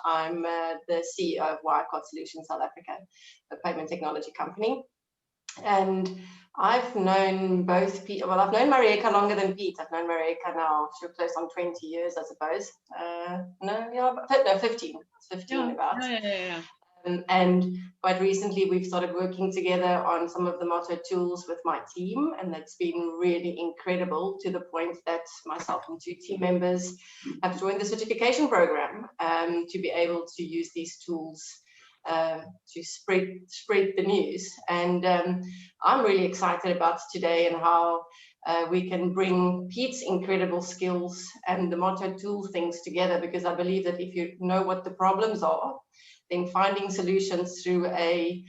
I'm the CEO of Wirecard Solutions South Africa, a payment technology company. And I've known both Pete, well, I've known Marieka longer than Pete. I've known Marieka now, she'll close on 20 years, I suppose. No, 15. It's 15 about. Yeah. And quite recently, we've started working together on some of the Motto tools with my team, and that's been really incredible, to the point that myself and 2 team members have joined the certification program to be able to use these tools to spread the news. And I'm really excited about today and how we can bring Pete's incredible skills and the Motto tool things together, because I believe that if you know what the problems are, then finding solutions through a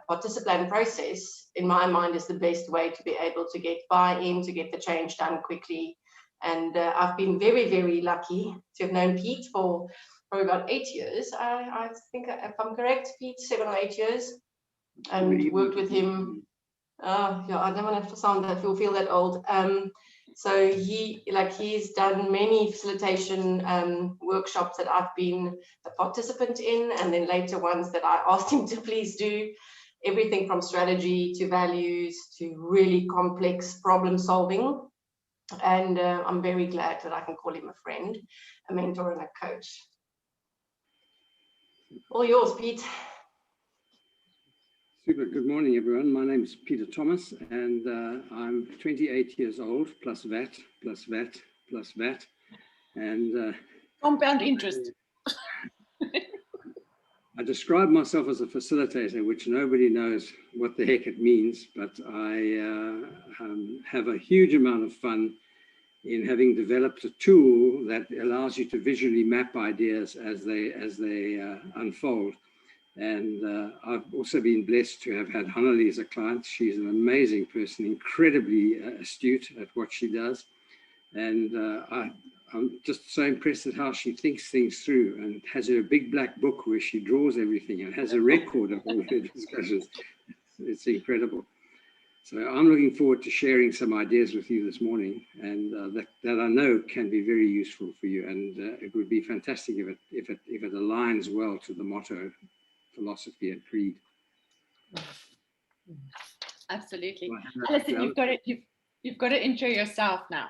Participlan process, in my mind, is the best way to be able to get buy-in, to get the change done quickly. And I've been very, very lucky to have known Pete for probably about 8 years. I think, if I'm correct, Pete, 7 or 8 years, and worked with him. Yeah, I don't want to sound that feel that old. So he's done many facilitation workshops that I've been a participant in, and then later ones that I asked him to please do. Everything from strategy to values to really complex problem solving. And I'm very glad that I can call him a friend, a mentor, and a coach. All yours, Pete. Super. Good morning, everyone. My name is Peter Thomas, and I'm 28 years old, plus VAT, plus VAT, plus VAT. And compound interest. I describe myself as a facilitator, which nobody knows what the heck it means, but I have a huge amount of fun in having developed a tool that allows you to visually map ideas as they unfold. And I've also been blessed to have had Hanali as a client. She's an amazing person, incredibly astute at what she does. And I'm just so impressed at how she thinks things through, and has her big black book where she draws everything and has a record of all her discussions. It's incredible. So I'm looking forward to sharing some ideas with you this morning, and that I know can be very useful for you. And it would be fantastic if it aligns well to the motto, philosophy, and creed. Absolutely. Alison, you've got to intro yourself now.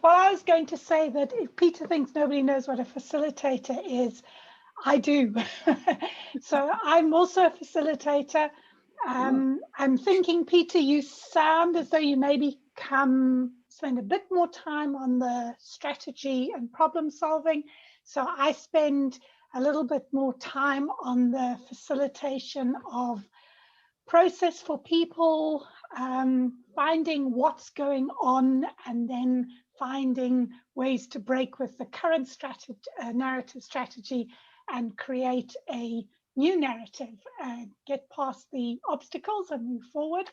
Well, I was going to say that if Peter thinks nobody knows what a facilitator is, I do. So I'm also a facilitator. I'm thinking, Peter, you sound as though you maybe spend a bit more time on the strategy and problem solving. So I spend a little bit more time on the facilitation of process for people, finding what's going on, and then finding ways to break with the current narrative strategy and create a new narrative, get past the obstacles and move forward.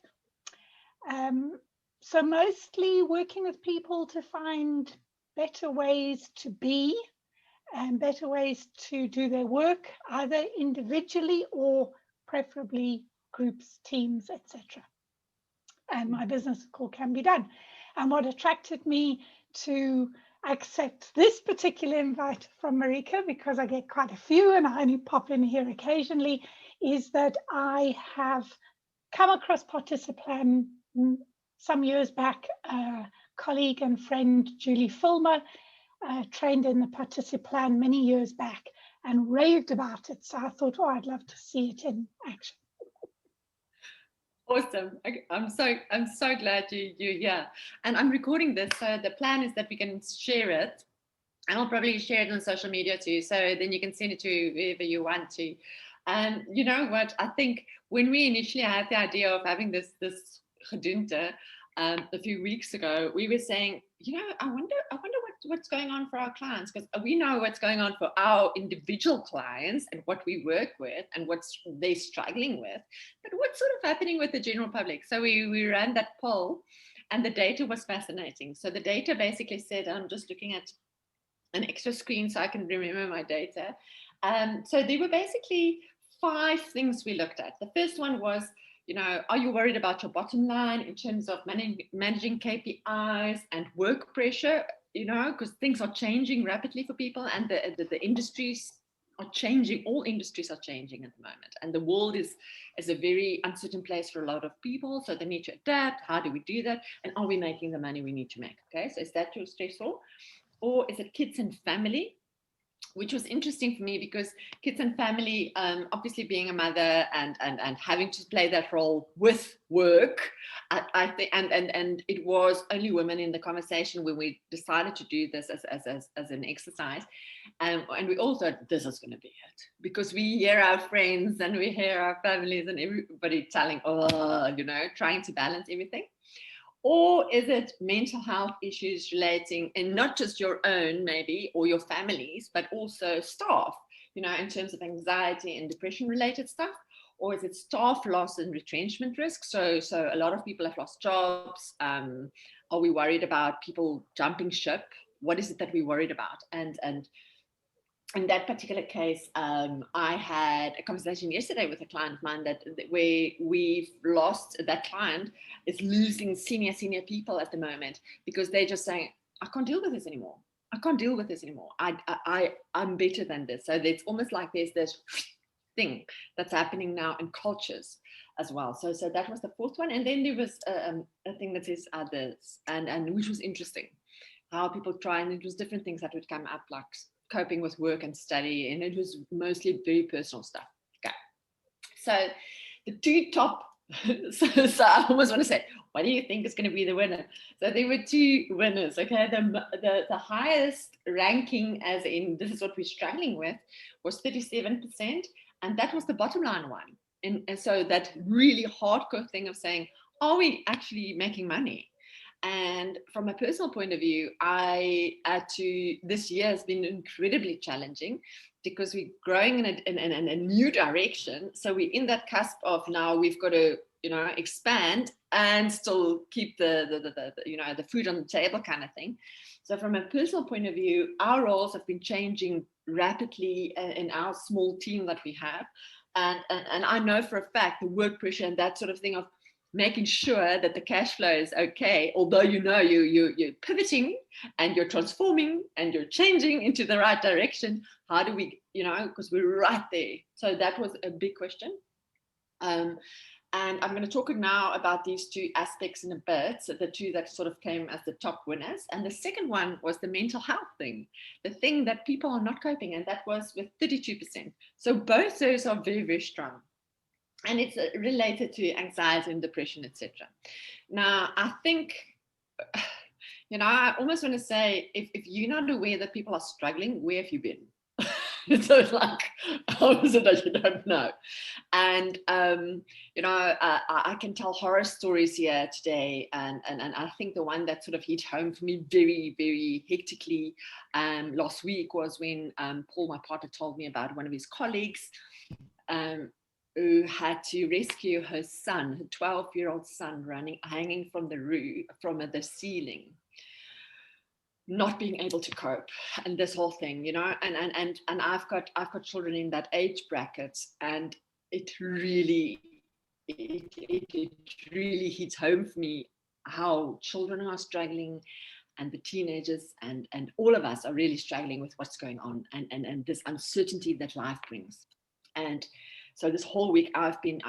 So mostly working with people to find better ways to be and better ways to do their work, either individually or preferably groups, teams, etc. And my business is called Can Be Done. And what attracted me to accept this particular invite from Marieka, because I get quite a few and I only pop in here occasionally, is that I have come across Participlan some years back. A colleague and friend, Julie Fulmer, trained in the Participlan many years back and raved about it. So I thought, oh, I'd love to see it in action. Awesome. I'm so glad you're here. And I'm recording this, so the plan is that we can share it, and I'll probably share it on social media too, so then you can send it to whoever you want to. And you know what, I think when we initially had the idea of having this gedoente a few weeks ago, we were saying, you know, I wonder what's going on for our clients, because we know what's going on for our individual clients and what we work with and what they're struggling with, but what's sort of happening with the general public. So we ran that poll, and the data was fascinating. So the data basically said, I'm just looking at an extra screen so I can remember my data. So there were basically 5 things we looked at. The first one was, you know, are you worried about your bottom line in terms of managing KPIs and work pressure? because things are changing rapidly for people, and the industries are changing. All industries are changing at the moment, and the world is a very uncertain place for a lot of people. So they need to adapt. How do we do that? And are we making the money we need to make? Okay, so is that too stressful, or is it kids and family? Which was interesting for me, because kids and family, obviously being a mother and having to play that role with work, I think, and it was only women in the conversation when we decided to do this as an exercise, and we all thought this is going to be it, because we hear our friends and we hear our families and everybody telling, trying to balance everything. Or is it mental health issues relating, and not just your own maybe, or your families, but also staff, in terms of anxiety and depression related stuff? Or is it staff loss and retrenchment risk? So a lot of people have lost jobs. Are we worried about people jumping ship? What is it that we're worried about? And in that particular case, I had a conversation yesterday with a client of mine where we've lost, that client is losing senior people at the moment, because they're just saying, I can't deal with this anymore. I can't deal with this anymore. I'm better than this. So it's almost like there's this thing that's happening now in cultures as well. So that was the fourth one. And then there was a thing that says others, and which was interesting, how people try, and it was different things that would come up, like coping with work and study, and it was mostly very personal stuff. Okay, so the two top so I almost want to say, what do you think is going to be the winner? So there were two winners. Okay, the highest ranking, as in this is what we're struggling with, was 37%, and that was the bottom line one. And so that really hardcore thing of saying, are we actually making money? And from a personal point of view, this year has been incredibly challenging, because we're growing in a new direction. So we're in that cusp of, now we've got to, expand and still keep the food on the table kind of thing. So from a personal point of view, our roles have been changing rapidly in our small team that we have. And I know for a fact the work pressure and that sort of thing of making sure that the cash flow is okay, although you're pivoting and you're transforming and you're changing into the right direction. How do we, because we're right there. So that was a big question. And I'm going to talk now about these two aspects in a bit, so the two that sort of came as the top winners. And the second one was the mental health thing, the thing that people are not coping, and that was with 32%. So both those are very, very strong. And it's related to anxiety and depression, etc. Now, I think, I almost want to say, if you're not aware that people are struggling, where have you been? So it's like, how is it that you don't know? And, I can tell horror stories here today. And I think the one that sort of hit home for me very, very hectically last week was when Paul, my partner, told me about one of his colleagues who had to rescue her son, her 12-year-old son, hanging from the roof, from the ceiling, not being able to cope, and this whole thing, and I've got children in that age bracket, and it really hits home for me how children are struggling, and the teenagers and all of us are really struggling with what's going on, and this uncertainty that life brings. And so this whole week I've been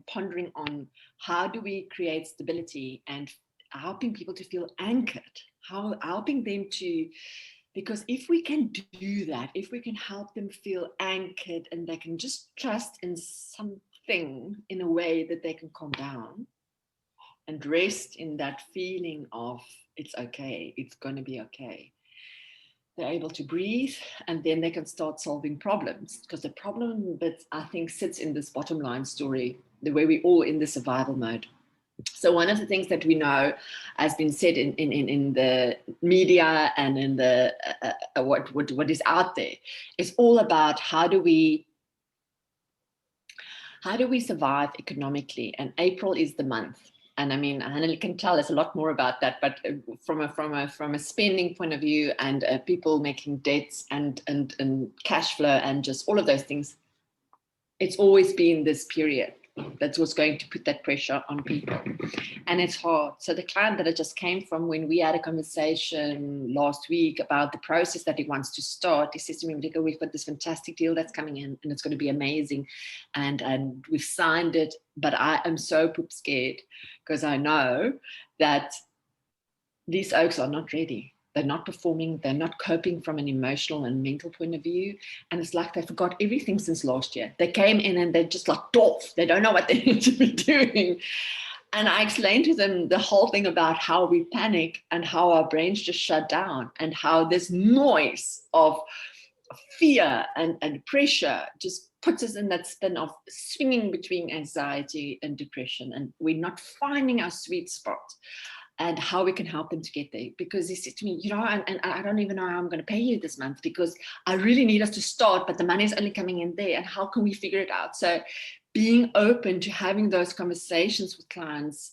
pondering on how do we create stability and helping people to feel anchored, helping them to, because if we can do that, if we can help them feel anchored and they can just trust in something in a way that they can calm down and rest in that feeling of it's okay, it's going to be okay. They're able to breathe, and then they can start solving problems, because the problem that I think sits in this bottom line story, the way we're all in the survival mode. So one of the things that we know has been said in the media and in the what is out there is all about how do we survive economically, and April is the month. And I mean, Hannah can tell us a lot more about that, but from a spending point of view, and people making debts and cash flow and just all of those things, it's always been this period That's what's going to put that pressure on people. And it's hard. So the client that I just came from, when we had a conversation last week about the process that he wants to start, he says to me, Malika, we've got this fantastic deal that's coming in and it's going to be amazing. And we've signed it, but I am so poop scared because I know that these oaks are not ready. They're not performing. They're not coping from an emotional and mental point of view. And it's like they forgot everything since last year. They came in and they're just like off. They don't know what they need to be doing. And I explained to them the whole thing about how we panic and how our brains just shut down and how this noise of fear and pressure just puts us in that spin of swinging between anxiety and depression. And we're not finding our sweet spot. And how we can help them to get there. Because he said to me, and I don't even know how I'm going to pay you this month because I really need us to start, but the money is only coming in there. And how can we figure it out? So being open to having those conversations with clients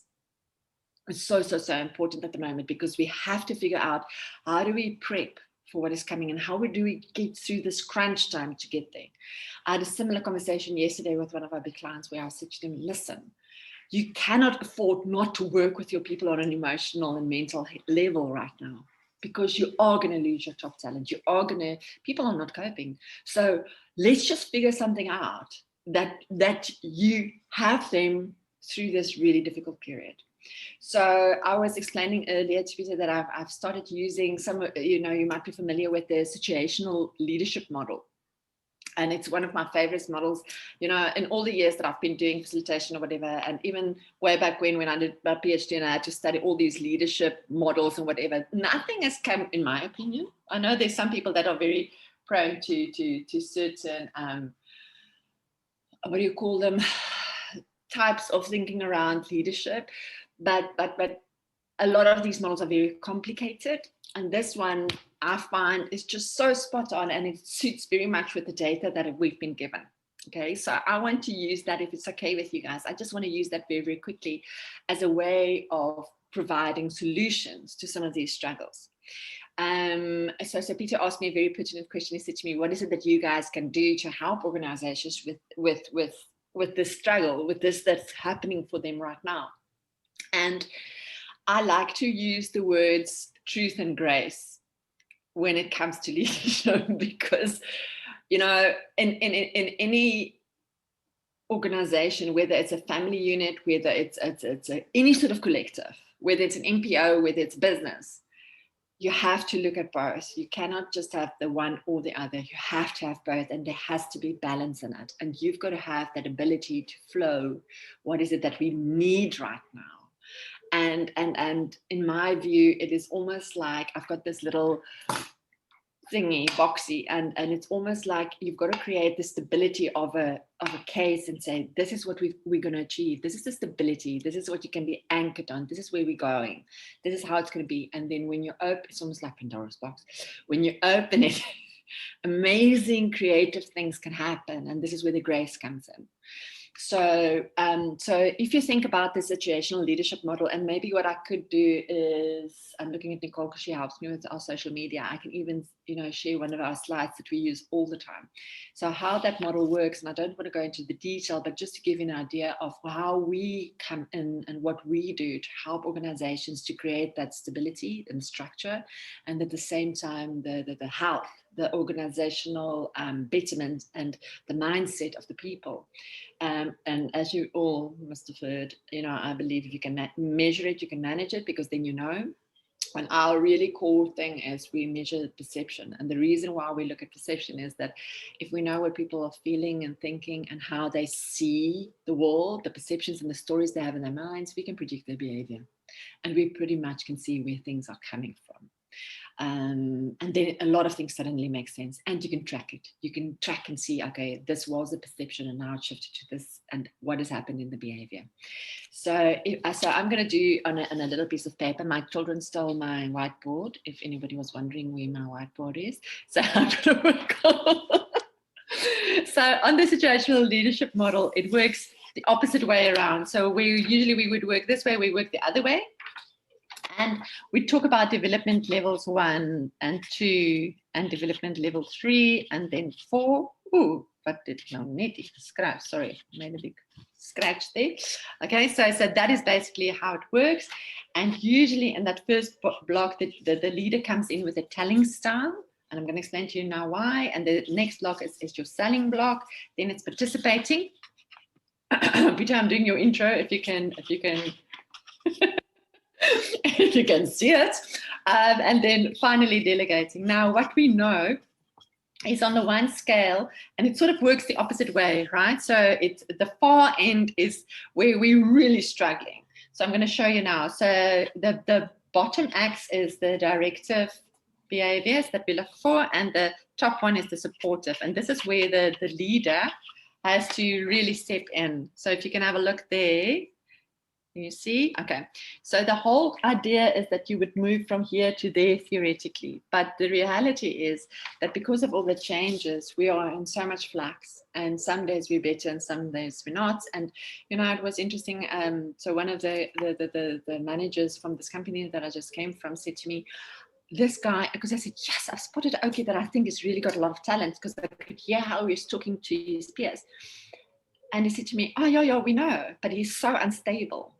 is so important at the moment, because we have to figure out how do we prep for what is coming and how do we get through this crunch time to get there. I had a similar conversation yesterday with one of our big clients where I said to them, listen, you cannot afford not to work with your people on an emotional and mental level right now, because you are going to lose your top talent. People are not coping. So let's just figure something out that you have them through this really difficult period. So I was explaining earlier to Peter that I've started using some, you might be familiar with the situational leadership model. And it's one of my favorite models, in all the years that I've been doing facilitation or whatever, and even way back when I did my PhD and I had to study all these leadership models and whatever, nothing has come, in my opinion. I know there's some people that are very prone to certain, what do you call them, types of thinking around leadership, but a lot of these models are very complicated. And this one I find is just so spot on, and it suits very much with the data that we've been given. Okay, so I want to use that, if it's okay with you guys. I just want to use that very, very quickly as a way of providing solutions to some of these struggles. So Peter asked me a very pertinent question. He said to me, what is it that you guys can do to help organizations with this struggle, with this that's happening for them right now? And I like to use the words truth and grace when it comes to leadership, because, in any organization, whether it's a family unit, whether it's any sort of collective, whether it's an NPO, whether it's business, you have to look at both. You cannot just have the one or the other. You have to have both, and there has to be balance in it. And you've got to have that ability to flow. What is it that we need right now? And in my view, it is almost like I've got this little thingy, boxy, and it's almost like you've got to create the stability of a case and say, this is what we're going to achieve. This is the stability. This is what you can be anchored on. This is where we're going. This is how it's going to be. And then when you open, it's almost like Pandora's box. When you open it, amazing creative things can happen. And this is where the grace comes in. So if you think about the situational leadership model, and maybe what I could do is, I'm looking at Nicole because she helps me with our social media. I can even, share one of our slides that we use all the time. So how that model works, and I don't want to go into the detail, but just to give you an idea of how we come in and what we do to help organizations to create that stability and structure, and at the same time, the health, the organizational betterment and the mindset of the people. And as you all must have heard, I believe if you can measure it, you can manage it, because then you know. And our really core thing is we measure perception. And the reason why we look at perception is that if we know what people are feeling and thinking and how they see the world, the perceptions and the stories they have in their minds, we can predict their behavior. And we pretty much can see where things are coming from. And then a lot of things suddenly make sense, and you can track it. You can track and see, okay, this was the perception and now it shifted to this, and what has happened in the behavior. So I'm going to do on a little piece of paper. My children stole my whiteboard, if anybody was wondering where my whiteboard is. So I'm going to work on. So on the situational leadership model, it works the opposite way around. So we would work this way, we work the other way. And we talk about development levels 1 and 2 and development level 3 and then 4. Ooh, wat dit nou net iets geskryf. Sorry, made a big scratch there. Okay, so that is basically how it works. And usually in that first block, the leader comes in with a telling style. And I'm going to explain to you now why. And the next block is your selling block. Then it's participating. Peter, I'm doing your intro. If you can, if you can see it. And then finally delegating. Now, what we know is on the one scale, and it sort of works the opposite way, right? So it's the far end is where we're really struggling. So I'm going to show you now. So the bottom X is the directive behaviors that we look for, and the top one is the supportive. And this is where the leader has to really step in. So if you can have a look there, you see? Okay. So the whole idea is that you would move from here to there theoretically. But the reality is that because of all the changes, we are in so much flux. And some days we're better and some days we're not. And, you know, it was interesting. So one of the managers from this company that I just came from said to me, this guy, because I said, yes, I've spotted Oki that I think has really got a lot of talent, because I could hear how he was talking to his peers. And he said to me, oh, yeah, we know, but he's so unstable.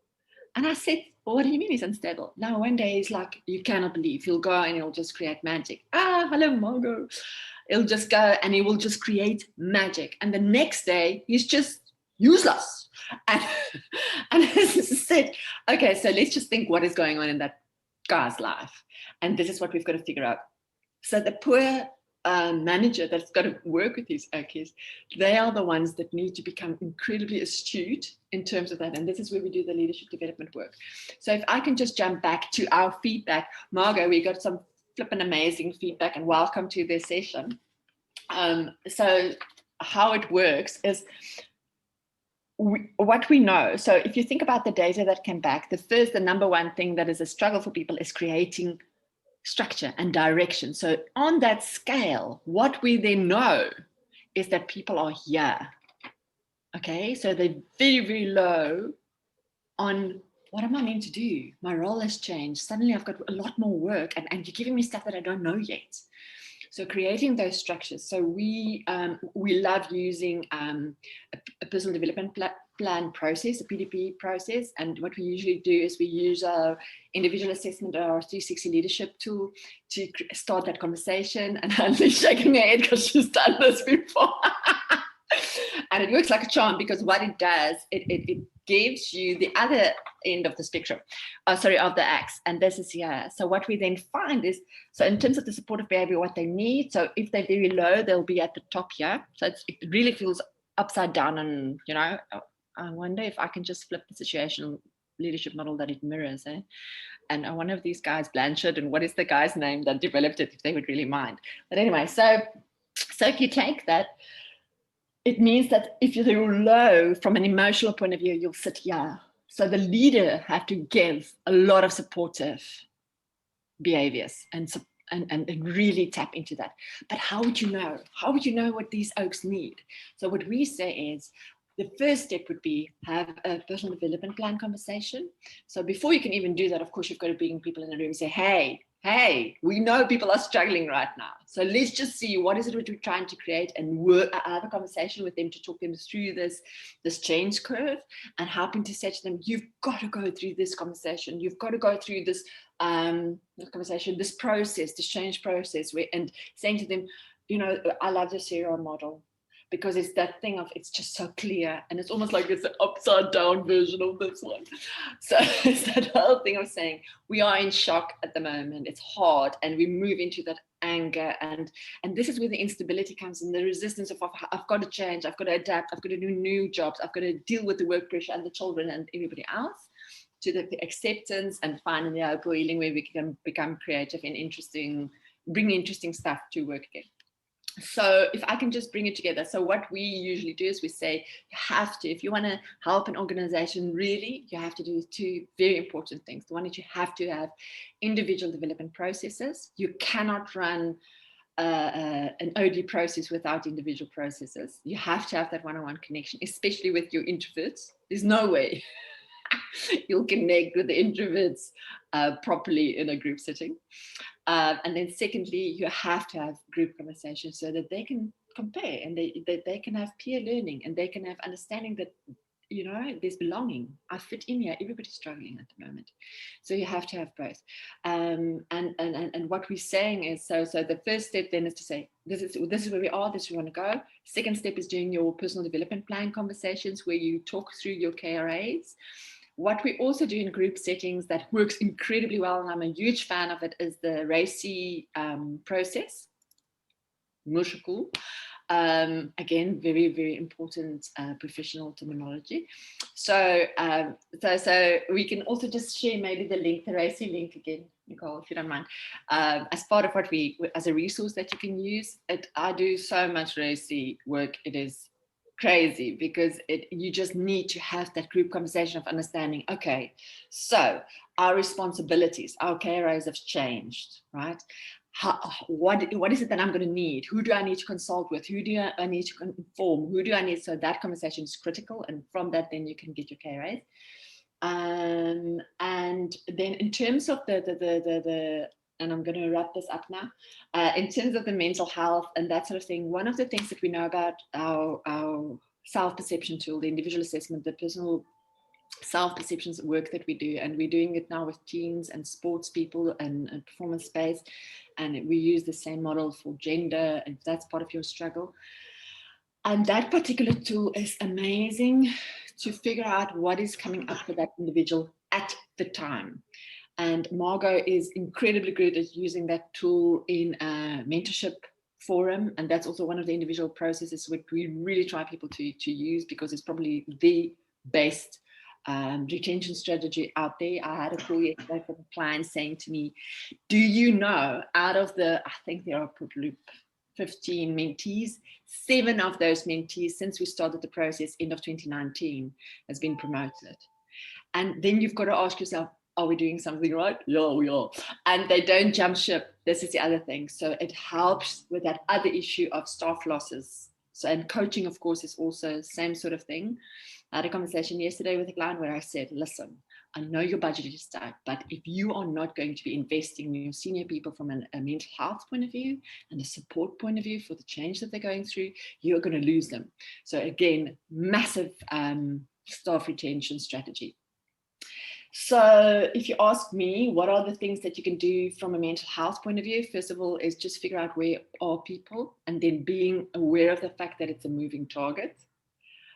And I said, well, what do you mean he's unstable? Now, one day he's like, you cannot believe, he'll go and he'll just create magic. Hello, Margot. He'll just go and he will just create magic. And the next day he's just useless. And I said, okay, so let's just think what is going on in that guy's life. And this is what we've got to figure out. So the poor manager that's got to work with these Okies, they are the ones that need to become incredibly astute in terms of that. And this is where we do the leadership development work. So if I can just jump back to our feedback, Margot, we got some flippin' amazing feedback, and welcome to this session. So how it works is what we know. So if you think about the data that came back, the number one thing that is a struggle for people is creating structure and direction. So on that scale, what we then know is that people are here. Okay, so they're very, very low on what am I meant to do? My role has changed. Suddenly I've got a lot more work, and you're giving me stuff that I don't know yet. So creating those structures. So we love using a personal development plan process, a PDP process. And what we usually do is we use our individual assessment, our 360 leadership tool, to start that conversation. And Anne's shaking her head because she's done this before. And it works like a charm, because what it does, it gives you the other end of the spectrum, of the X, and this is here. So what we then find is, so in terms of the supportive behavior, what they need, so if they're very low, they'll be at the top here. So it really feels upside down, and, you know, I wonder if I can just flip the situational leadership model that it mirrors. And one of these guys, Blanchard, and what is the guy's name that developed it, if they would really mind. But anyway, so if you take that, it means that if you're low from an emotional point of view, you'll sit here. So the leader have to give a lot of supportive behaviors and really tap into that. But how would you know? How would you know what these oaks need? So what we say is, the first step would be have a personal development plan conversation. So before you can even do that, of course, you've got to bring people in the room and say, hey, we know people are struggling right now. So let's just see what is it we're trying to create, and have a conversation with them to talk them through this change curve, and helping to say to them, you've got to go through this conversation. You've got to go through this conversation, this process, this change process, and saying to them, you know, I love the serial model, because it's that thing of, it's just so clear, and it's almost like it's an upside down version of this one. So it's that whole thing of saying, we are in shock at the moment, it's hard, and we move into that anger, and this is where the instability comes in, the resistance of I've got to change, I've got to adapt, I've got to do new jobs, I've got to deal with the work pressure and the children and everybody else, to the acceptance, and finally the hope healing, where we can become creative and interesting, bring interesting stuff to work again. So if I can just bring it together. So what we usually do is we say, you have to, if you want to help an organization, really, you have to do two very important things. The one is you have to have individual development processes. You cannot run an OD process without individual processes. You have to have that one-on-one connection, especially with your introverts. There's no way you'll connect with the introverts properly in a group setting. And then secondly, you have to have group conversations so that they can compare, and they can have peer learning, and they can have understanding that you know, there's belonging. I fit in here. Everybody's struggling at the moment. So you have to have both. And what we're saying is, so the first step then is to say, this is where we are, this is where we want to go. Second step is doing your personal development plan conversations where you talk through your KRAs. What we also do in group settings that works incredibly well, and I'm a huge fan of it, is the RACI process. Mushakul. Again, very, very important professional terminology. So, so we can also just share maybe the link, the RACI link again, Nicole, if you don't mind, as part of what we, as a resource that you can use. I do so much RACI work. It is crazy because you just need to have that group conversation of understanding, okay, so our responsibilities, our KRAs have changed, right? What is it that I'm going to need? Who do I need to consult with? Who do I need to inform? Who do I need? So that conversation is critical. And from that, then you can get your KRAs. And then in terms of the and I'm going to wrap this up now, in terms of the mental health and that sort of thing, one of the things that we know about our self-perception tool, the individual assessment, the personal self-perceptions work that we do, and we're doing it now with teens and sports people and performance space, and we use the same model for gender, and that's part of your struggle. And that particular tool is amazing to figure out what is coming up for that individual at the time. And Margot is incredibly good at using that tool in a mentorship forum, and that's also one of the individual processes which we really try people to use, because it's probably the best retention strategy out there. I had a call yesterday from a client saying to me, do you know, out of the, I think there are probably 15 mentees, 7 of those mentees since we started the process end of 2019 has been promoted. And then you've got to ask yourself, are we doing something right? Yeah, we are. And they don't jump ship. This is the other thing. So it helps with that other issue of staff losses. So, and coaching, of course, is also the same sort of thing. I had a conversation yesterday with a client where I said, listen, I know your budget is tight, but if you are not going to be investing in your senior people from a mental health point of view and a support point of view for the change that they're going through, you're going to lose them. So again, massive staff retention strategy. So if you ask me, what are the things that you can do from a mental health point of view? First of all, is just figure out where are people, and then being aware of the fact that it's a moving target.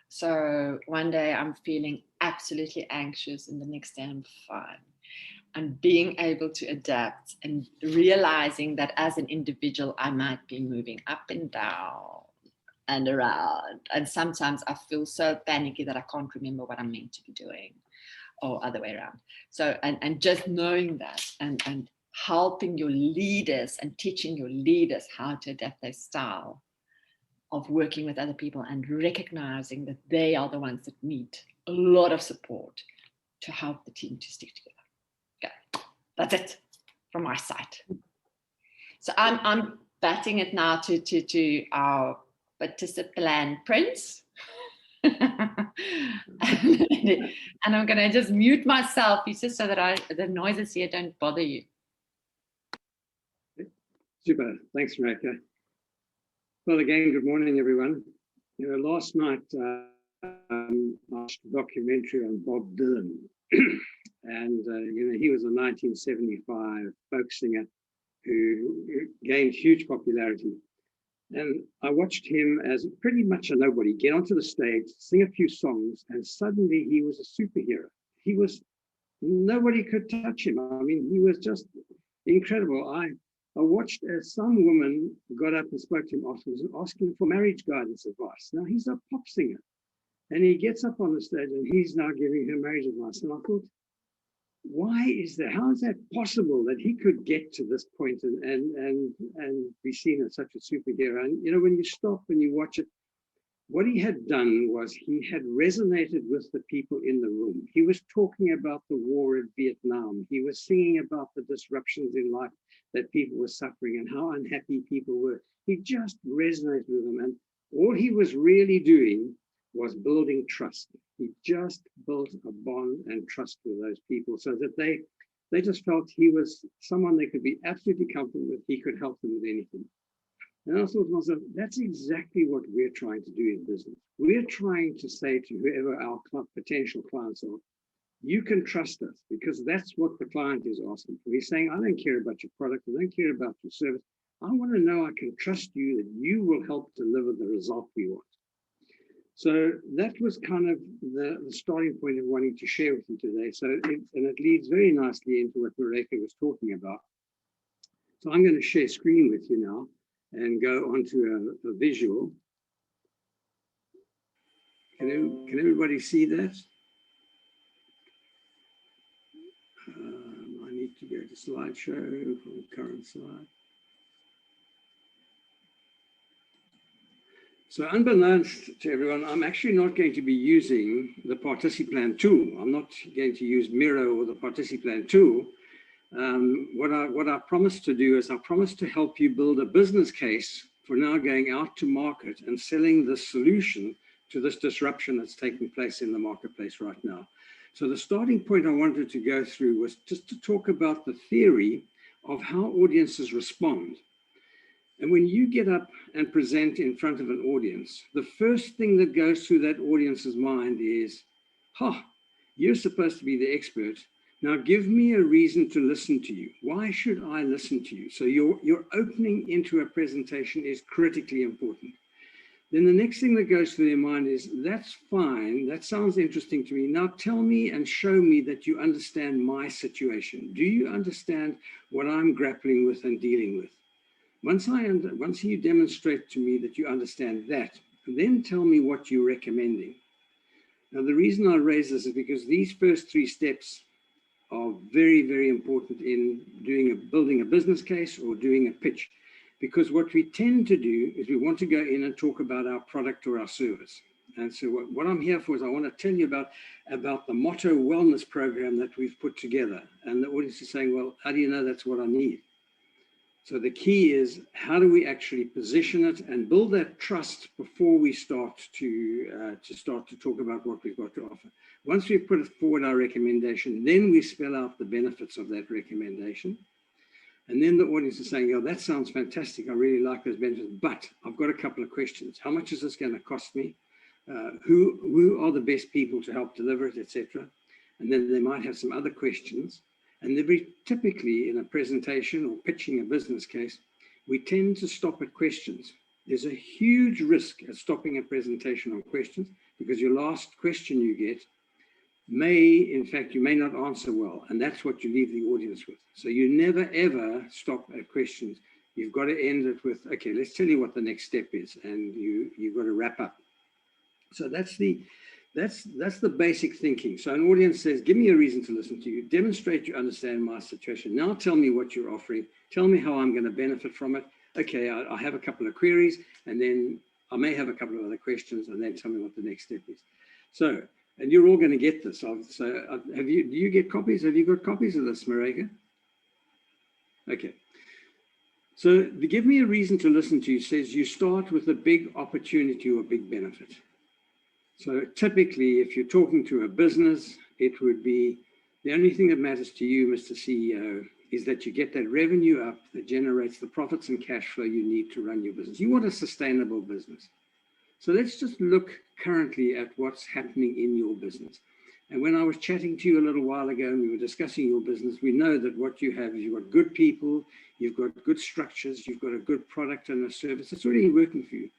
So one day I'm feeling absolutely anxious and the next day I'm fine. And being able to adapt and realizing that as an individual, I might be moving up and down and around. And sometimes I feel so panicky that I can't remember what I'm meant to be doing, or other way around. So, and just knowing that and helping your leaders and teaching your leaders how to adapt their style of working with other people, and recognizing that they are the ones that need a lot of support to help the team to stick together. Okay, that's it from my side. So I'm batting it now to our Participlan Prince. And I'm going to just mute myself, just so that the noises here don't bother you. Super. Thanks, Rebecca. Well, again, good morning, everyone. You know, last night I watched a documentary on Bob Dylan, and you know, he was a 1975 folk singer who gained huge popularity. And I watched him as pretty much a nobody get onto the stage, sing a few songs, and suddenly he was a superhero. Nobody could touch him. I mean, he was just incredible. I watched as some woman got up and spoke to him afterwards and asking for marriage guidance advice. Now, he's a pop singer, and he gets up on the stage and he's now giving her marriage advice. And I thought, why is that? How is that possible that he could get to this point and be seen as such a superhero? And you know, when you stop and you watch it, what he had done was he had resonated with the people in the room. He was talking about the war in Vietnam. He was singing about the disruptions in life that people were suffering and how unhappy people were. He just resonated with them. And all he was really doing was building trust. He just built a bond and trust with those people, so that they just felt he was someone they could be absolutely comfortable with. He could help them with anything. And I thought to myself, that's exactly what we're trying to do in business. We're trying to say to whoever our potential clients are, you can trust us, because that's what the client is asking for. He's saying, I don't care about your product, I don't care about your service. I want to know I can trust you that you will help deliver the result we want. So that was kind of the starting point of wanting to share with you today. So it leads very nicely into what Mareka was talking about. So I'm going to share screen with you now and go onto a visual. Can everybody see that? I need to go to slideshow from current slide. So unbeknownst to everyone, I'm actually not going to be using the Participlan tool. I'm not going to use Miro or the Participlan tool. What I promised to do is I promised to help you build a business case for now going out to market and selling the solution to this disruption that's taking place in the marketplace right now. So the starting point I wanted to go through was just to talk about the theory of how audiences respond. And when you get up and present in front of an audience, the first thing that goes through that audience's mind is, you're supposed to be the expert. Now give me a reason to listen to you. Why should I listen to you? So your opening into a presentation is critically important. Then the next thing that goes through their mind is, that's fine, that sounds interesting to me. Now tell me and show me that you understand my situation. Do you understand what I'm grappling with and dealing with? Once you demonstrate to me that you understand that, then tell me what you're recommending. Now, the reason I raise this is because these first three steps are very, very important in building a business case or doing a pitch. Because what we tend to do is we want to go in and talk about our product or our service. And so what I'm here for is I want to tell you about the Motto Wellness program that we've put together. And the audience is saying, well, how do you know that's what I need? So the key is, how do we actually position it and build that trust before we start to talk about what we've got to offer. Once we've put forward our recommendation, then we spell out the benefits of that recommendation. And then the audience is saying, oh, that sounds fantastic. I really like those benefits, but I've got a couple of questions. How much is this going to cost me? Who are the best people to help deliver it, etc. And then they might have some other questions. And very typically in a presentation or pitching a business case, we tend to stop at questions. There's a huge risk at stopping a presentation on questions, because your last question you get you may not answer well, and that's what you leave the audience with. So you never ever stop at questions. You've got to end it with, okay, let's tell you what the next step is, and you've got to wrap up. So that's the basic thinking. So an audience says, give me a reason to listen to you, demonstrate you understand my situation. Now tell me what you're offering, tell me how I'm going to benefit from it. Okay, I have a couple of queries, and then I may have a couple of other questions, and then tell me what the next step is. So, and you're all going to get this. Do you get copies? Have you got copies of this, Mareka? Okay. So the give me a reason to listen to you says you start with a big opportunity or big benefit. So typically, if you're talking to a business, it would be the only thing that matters to you, Mr. CEO, is that you get that revenue up that generates the profits and cash flow you need to run your business. You want a sustainable business. So let's just look currently at what's happening in your business. And when I was chatting to you a little while ago and we were discussing your business, we know that what you have is you've got good people, you've got good structures, you've got a good product and a service. It's already working for you.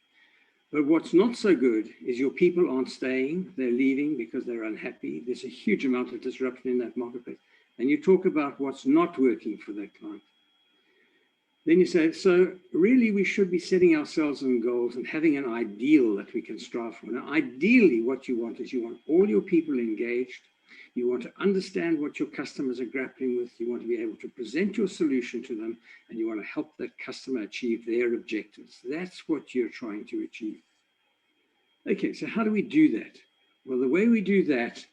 But what's not so good is your people aren't staying, they're leaving because they're unhappy. There's a huge amount of disruption in that marketplace. And you talk about what's not working for that client. Then you say, so really we should be setting ourselves some goals and having an ideal that we can strive for. Now, ideally what you want is you want all your people engaged. You want to understand what your customers are grappling with. You want to be able to present your solution to them, and you want to help that customer achieve their objectives. That's what you're trying to achieve. Okay, so how do we do that? Well, the way we do that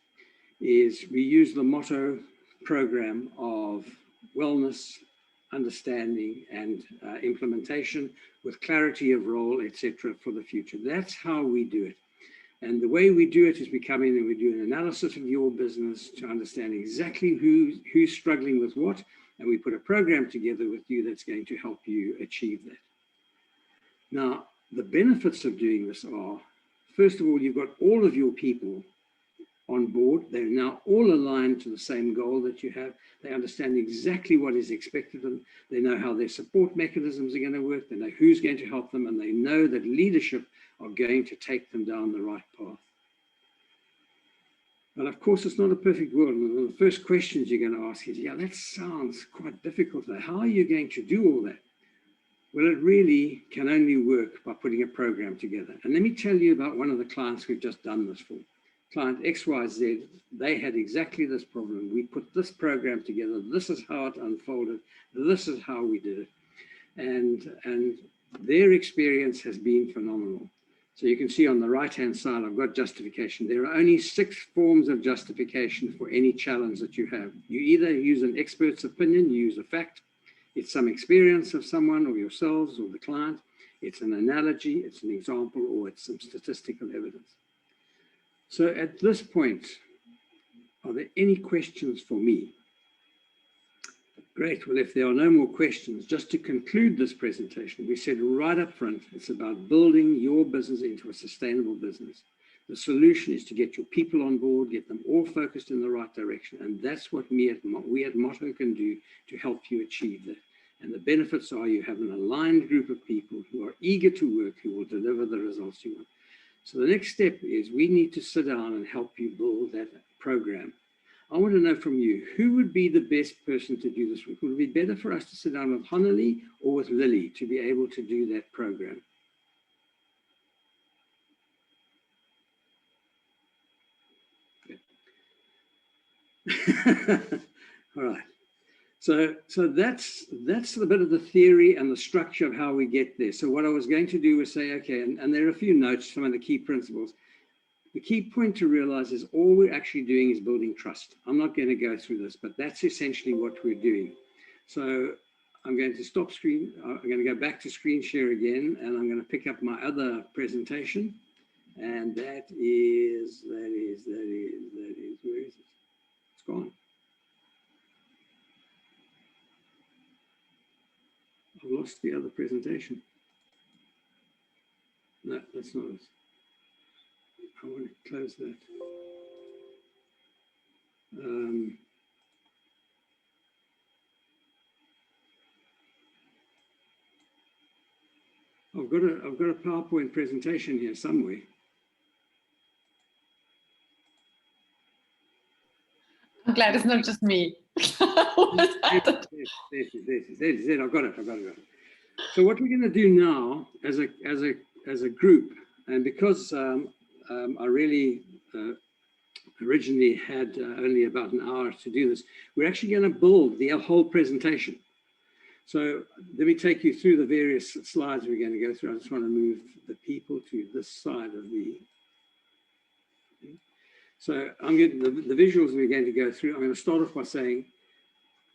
is we use the Motto program of wellness, understanding, and implementation with clarity of role, etc. for the future. That's how we do it. And the way we do it is we come in and we do an analysis of your business to understand exactly who's struggling with what, and we put a program together with you that's going to help you achieve that. Now, the benefits of doing this are, first of all, you've got all of your people on board. They're now all aligned to the same goal that you have. They understand exactly what is expected of them. They know how their support mechanisms are going to work. They know who's going to help them, and they know that leadership are going to take them down the right path. And of course, it's not a perfect world. And one of the first questions you're going to ask is, yeah, that sounds quite difficult. How are you going to do all that? Well, it really can only work by putting a program together. And let me tell you about one of the clients we've just done this for. Client XYZ, they had exactly this problem. We put this program together. This is how it unfolded. This is how we did it. And their experience has been phenomenal. So you can see on the right-hand side, I've got justification. There are only 6 forms of justification for any challenge that you have. You either use an expert's opinion, you use a fact, it's some experience of someone or yourselves or the client, it's an analogy, it's an example, or it's some statistical evidence. So at this point, are there any questions for me? Great. Well, if there are no more questions, just to conclude this presentation, we said right up front, it's about building your business into a sustainable business. The solution is to get your people on board, get them all focused in the right direction. And that's what we at Motto can do to help you achieve that. And the benefits are you have an aligned group of people who are eager to work, who will deliver the results you want. So the next step is we need to sit down and help you build that program. I want to know from you, who would be the best person to do this with? Would it be better for us to sit down with Hanneli or with Lily to be able to do that program? All right. So that's a bit of the theory and the structure of how we get there. So what I was going to do was say, okay, and there are a few notes, some of the key principles. The key point to realize is all we're actually doing is building trust. I'm not going to go through this, but that's essentially what we're doing. So I'm going to stop screen. I'm going to go back to screen share again, and I'm going to pick up my other presentation. And that is, where is it? It's gone. I've lost the other presentation. No, that's not it. I want to close that. I've got a PowerPoint presentation here somewhere. I'm glad it's not just me. There's it. I've got it. So what we're going to do now as a group, and because I really originally had only about an hour to do this, we're actually going to build the whole presentation. So let me take you through the various slides we're going to go through. I just want to move the people to this side of the. So I'm getting the visuals we're going to go through. I'm going to start off by saying,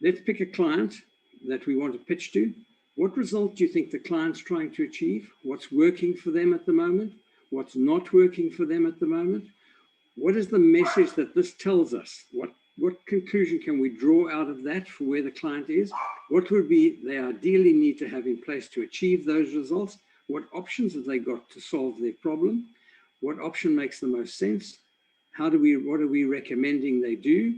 let's pick a client that we want to pitch to. What result do you think the client's trying to achieve? What's working for them at the moment? What's not working for them at the moment? What is the message that this tells us? What conclusion can we draw out of that for where the client is? What would be they ideally need to have in place to achieve those results? What options have they got to solve their problem? What option makes the most sense? What are we recommending they do?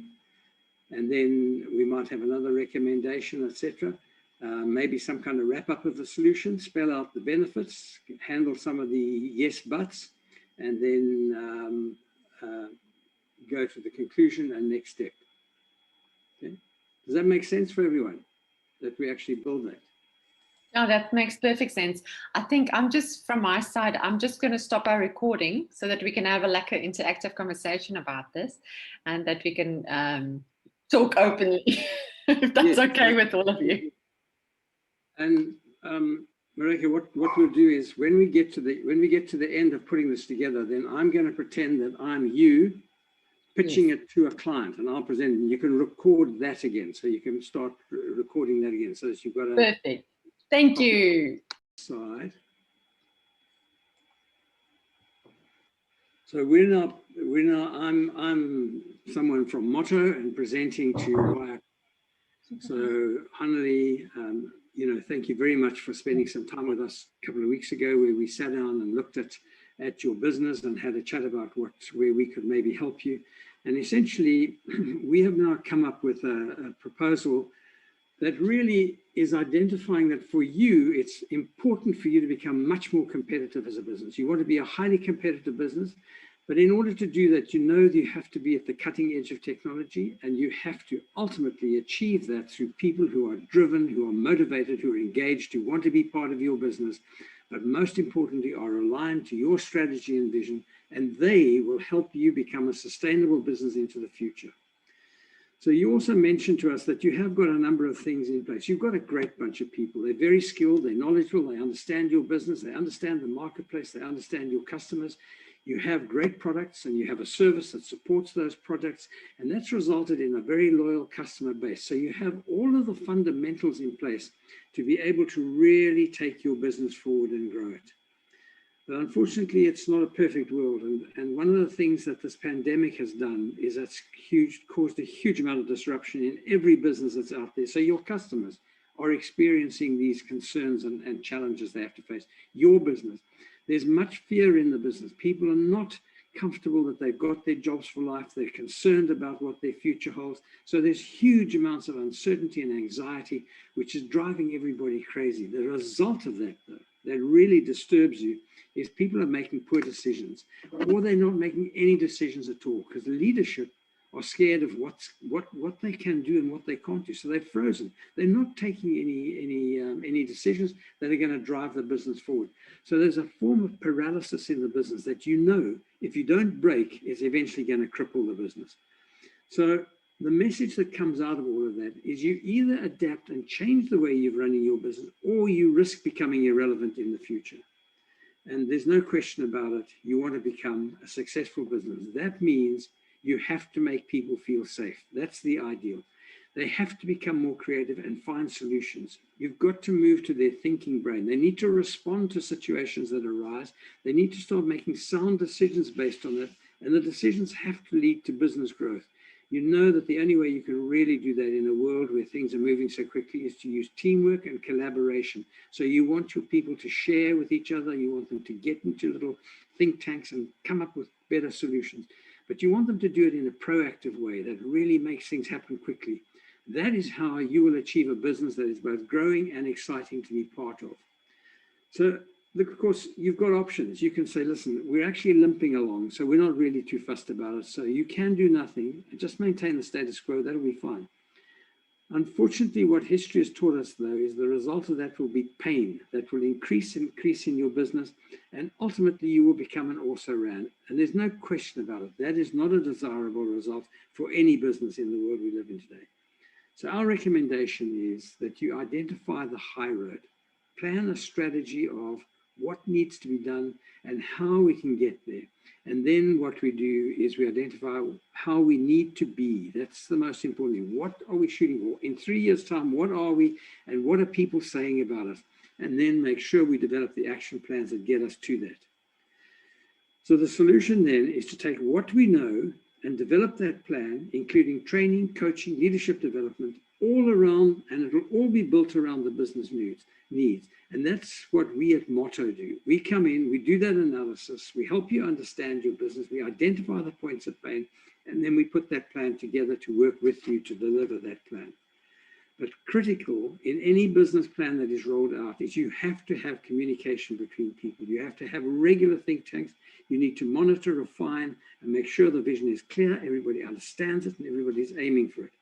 And then we might have another recommendation, etc. Maybe some kind of wrap up of the solution, spell out the benefits, handle some of the yes buts, and then go to the conclusion and next step. Okay. Does that make sense for everyone, that we actually build that? No, that makes perfect sense. I think from my side, I'm just going to stop our recording so that we can have a lekker interactive conversation about this and that we can talk openly, if that's okay with all of you. And Marika, what we'll do is when we get to the end of putting this together, then I'm going to pretend that I'm you pitching it to a client, and I'll present, and you can record that again. So you can start recording that again, so that you've got a perfect. Thank you. Side. So I'm someone from Motto and presenting to So, Hanali, thank you very much for spending some time with us a couple of weeks ago, where we sat down and looked at your business and had a chat about where we could maybe help you. And essentially, we have now come up with a proposal that really is identifying that for you, it's important for you to become much more competitive as a business. You want to be a highly competitive business, but in order to do that, you have to be at the cutting edge of technology, and you have to ultimately achieve that through people who are driven, who are motivated, who are engaged, who want to be part of your business, but most importantly are aligned to your strategy and vision, and they will help you become a sustainable business into the future. So you also mentioned to us that you have got a number of things in place. You've got a great bunch of people. They're very skilled, they're knowledgeable, they understand your business, they understand the marketplace, they understand your customers. You have great products and you have a service that supports those products, and that's resulted in a very loyal customer base. So you have all of the fundamentals in place to be able to really take your business forward and grow it. But unfortunately, it's not a perfect world. And one of the things that this pandemic has done is it's caused a huge amount of disruption in every business that's out there. So your customers are experiencing these concerns and challenges they have to face. Your business, there's much fear in the business. People are not comfortable that they've got their jobs for life. They're concerned about what their future holds. So there's huge amounts of uncertainty and anxiety, which is driving everybody crazy. The result of that, though, that really disturbs you, is people are making poor decisions, or they're not making any decisions at all, because the leadership are scared of what they can do and what they can't do. So they're frozen. They're not taking any decisions that are going to drive the business forward. So there's a form of paralysis in the business that, if you don't break, is eventually going to cripple the business. So the message that comes out of all of that is you either adapt and change the way you're running your business, or you risk becoming irrelevant in the future. And there's no question about it. You want to become a successful business. That means you have to make people feel safe. That's the ideal. They have to become more creative and find solutions. You've got to move to their thinking brain. They need to respond to situations that arise. They need to start making sound decisions based on that. And the decisions have to lead to business growth. You know that the only way you can really do that in a world where things are moving so quickly is to use teamwork and collaboration. So you want your people to share with each other. You want them to get into little think tanks and come up with better solutions. But you want them to do it in a proactive way that really makes things happen quickly. That is how you will achieve a business that is both growing and exciting to be part of. So, look, of course, you've got options. You can say, listen, we're actually limping along, so we're not really too fussed about it. So you can do nothing and just maintain the status quo. That'll be fine. Unfortunately, what history has taught us, though, is the result of that will be pain that will increase in your business, and ultimately you will become an also-ran. And there's no question about it. That is not a desirable result for any business in the world we live in today. So our recommendation is that you identify the high road, plan a strategy of what needs to be done and how we can get there. And then what we do is we identify how we need to be. That's the most important thing. What are we shooting for? In 3 years' time, what are we and what are people saying about us? And then make sure we develop the action plans that get us to that. So the solution then is to take what we know and develop that plan, including training, coaching, leadership development, all around, and it will all be built around the business needs. And that's what we at Motto do. We come in, we do that analysis, we help you understand your business, we identify the points of pain, and then we put that plan together to work with you to deliver that plan. But critical in any business plan that is rolled out is you have to have communication between people. You have to have regular think tanks. You need to monitor, refine, and make sure the vision is clear, everybody understands it, and everybody is aiming for it.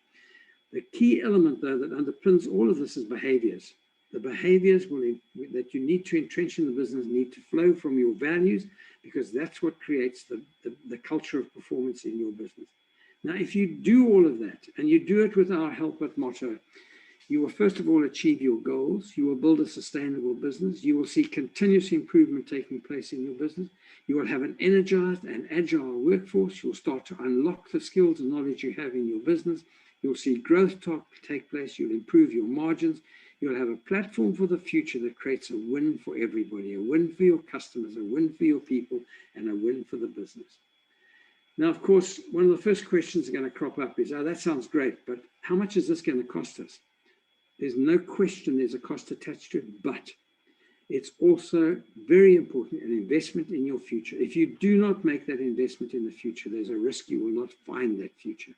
The key element, though, that underpins all of this is behaviors. The behaviors that you need to entrench in the business need to flow from your values, because that's what creates the culture of performance in your business. Now, if you do all of that, and you do it with our help at Motto, you will first of all achieve your goals. You will build a sustainable business. You will see continuous improvement taking place in your business. You will have an energized and agile workforce. You'll start to unlock the skills and knowledge you have in your business. You'll see growth take place. You'll improve your margins. You'll have a platform for the future that creates a win for everybody, a win for your customers, a win for your people, and a win for the business. Now, of course, one of the first questions that are going to crop up is, oh, that sounds great, but how much is this going to cost us? There's no question there's a cost attached to it, but it's also very important, an investment in your future. If you do not make that investment in the future, there's a risk you will not find that future.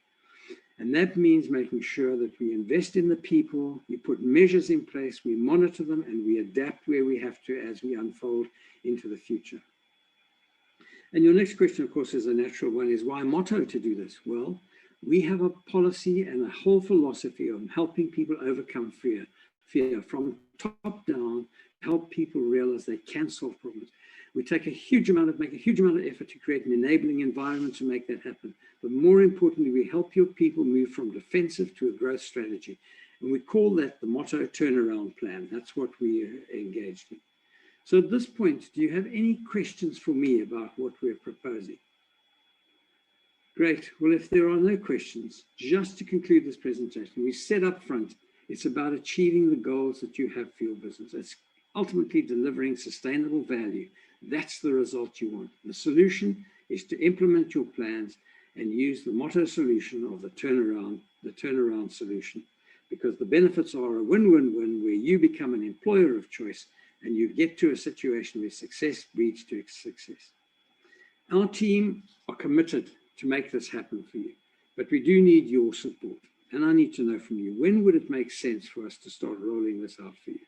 And that means making sure that we invest in the people, we put measures in place, we monitor them, and we adapt where we have to as we unfold into the future. And your next question, of course, is a natural one, is why motto to do this? Well, we have a policy and a whole philosophy of helping people overcome fear from top down, help people realize they can solve problems. We make a huge amount of effort to create an enabling environment to make that happen. But more importantly, we help your people move from defensive to a growth strategy. And we call that the motto turnaround plan. That's what we are engaged in. So at this point, do you have any questions for me about what we're proposing? Great. Well, if there are no questions, just to conclude this presentation, we said up front, it's about achieving the goals that you have for your business. It's ultimately delivering sustainable value. That's the result you want. The solution is to implement your plans and use the motto solution of the turnaround solution, because the benefits are a win-win-win where you become an employer of choice and you get to a situation where success leads to success. Our team are committed to make this happen for you, but we do need your support. And I need to know from you, when would it make sense for us to start rolling this out for you?